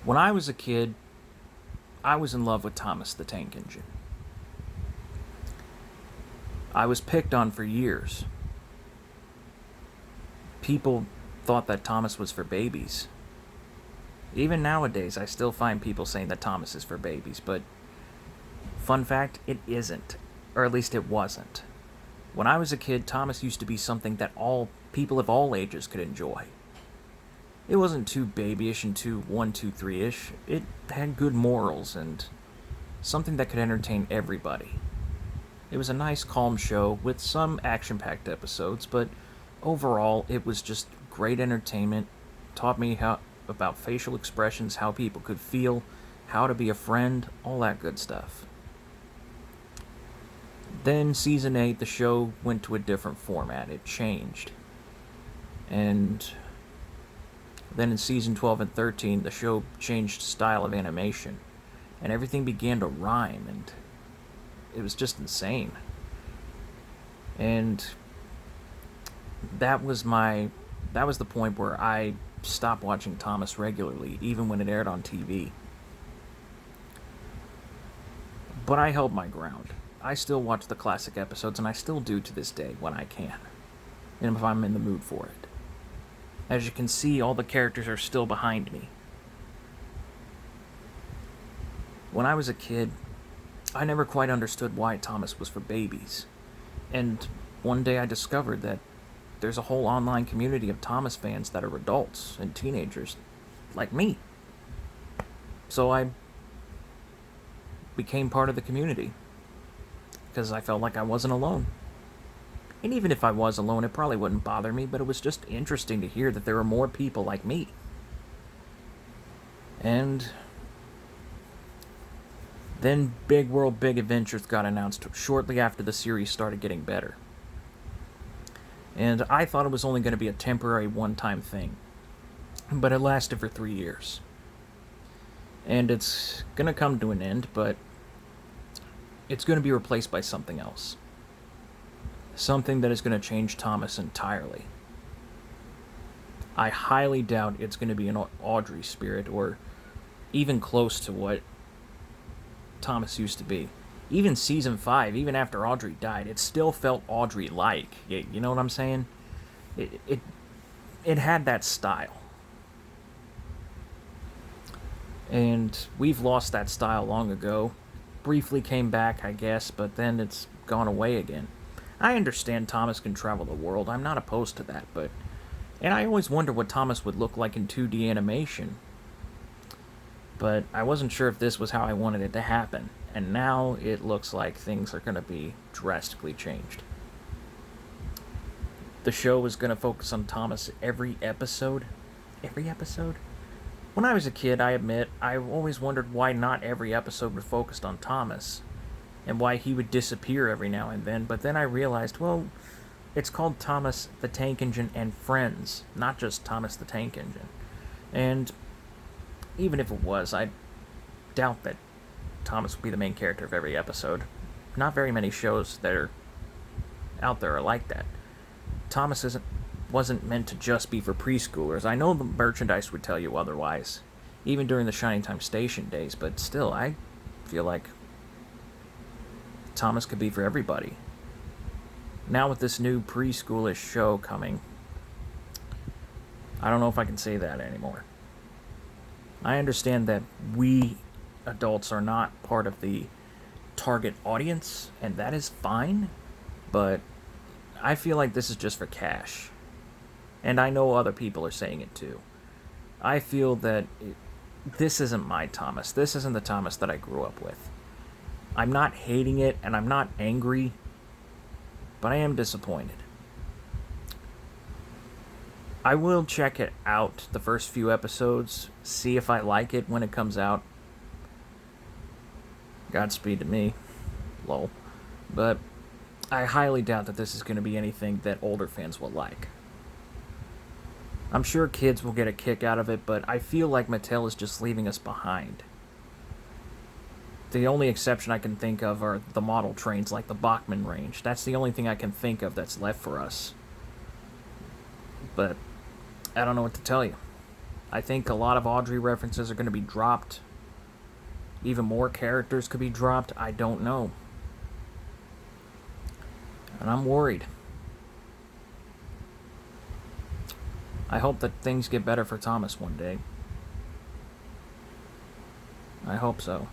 When I was a kid, I was in love with Thomas the Tank Engine. I was picked on for years. People thought that Thomas was for babies. Even nowadays, I still find people saying that Thomas is for babies, but fun fact, it isn't. Or at least it wasn't. When I was a kid, Thomas used to be something that all people of all ages could enjoy. It wasn't too babyish and too 1, 2, 3-ish. It had good morals and something that could entertain everybody. It was a nice, calm show with some action-packed episodes, but overall, it was just great entertainment. Taught me about facial expressions, how people could feel, how to be a friend, all that good stuff. Then season 8, the show went to a different format. It changed. And then in season 12 and 13, the show changed style of animation. And everything began to rhyme, and it was just insane. And that was the point where I stopped watching Thomas regularly, even when it aired on TV. But I held my ground. I still watch the classic episodes, and I still do to this day when I can, and if I'm in the mood for it. As you can see, all the characters are still behind me. When I was a kid, I never quite understood why Thomas was for babies. And one day I discovered that there's a whole online community of Thomas fans that are adults and teenagers, like me. So I became part of the community, because I felt like I wasn't alone. And even if I was alone, it probably wouldn't bother me, but it was just interesting to hear that there were more people like me. And then Big World Big Adventures got announced shortly after the series started getting better. And I thought it was only going to be a temporary one-time thing. But it lasted for 3 years. And it's going to come to an end, but it's going to be replaced by something else. Something that is going to change Thomas entirely. I highly doubt it's going to be an Audrey spirit, or even close to what Thomas used to be. Even season 5, even after Audrey died, it still felt Audrey-like. You know what I'm saying? It had that style. And we've lost that style long ago. Briefly came back, I guess, but then it's gone away again. I understand Thomas can travel the world. I'm not opposed to that, but... And I always wonder what Thomas would look like in 2D animation. But I wasn't sure if this was how I wanted it to happen. And now it looks like things are going to be drastically changed. The show is going to focus on Thomas every episode. Every episode? When I was a kid, I admit, I always wondered why not every episode was focused on Thomas, and why he would disappear every now and then, but then I realized, well, it's called Thomas the Tank Engine and Friends, not just Thomas the Tank Engine. And even if it was, I doubt that Thomas would be the main character of every episode. Not very many shows that are out there are like that. Thomas wasn't meant to just be for preschoolers. I know the merchandise would tell you otherwise, even during the Shining Time Station days, but still, I feel like Thomas could be for everybody. Now with this new preschoolish show coming, I don't know if I can say that anymore. I understand that we adults are not part of the target audience, and that is fine, but I feel like this is just for cash. And I know other people are saying it too. I feel that this isn't my Thomas. This isn't the Thomas that I grew up with. I'm not hating it, and I'm not angry, but I am disappointed. I will check it out, the first few episodes, see if I like it when it comes out. Godspeed to me. Lol. But I highly doubt that this is going to be anything that older fans will like. I'm sure kids will get a kick out of it, but I feel like Mattel is just leaving us behind. The only exception I can think of are the model trains like the Bachman range. That's the only thing I can think of that's left for us. But I don't know what to tell you. I think a lot of Audrey references are going to be dropped. Even more characters could be dropped. I don't know. And I'm worried. I hope that things get better for Thomas one day. I hope so.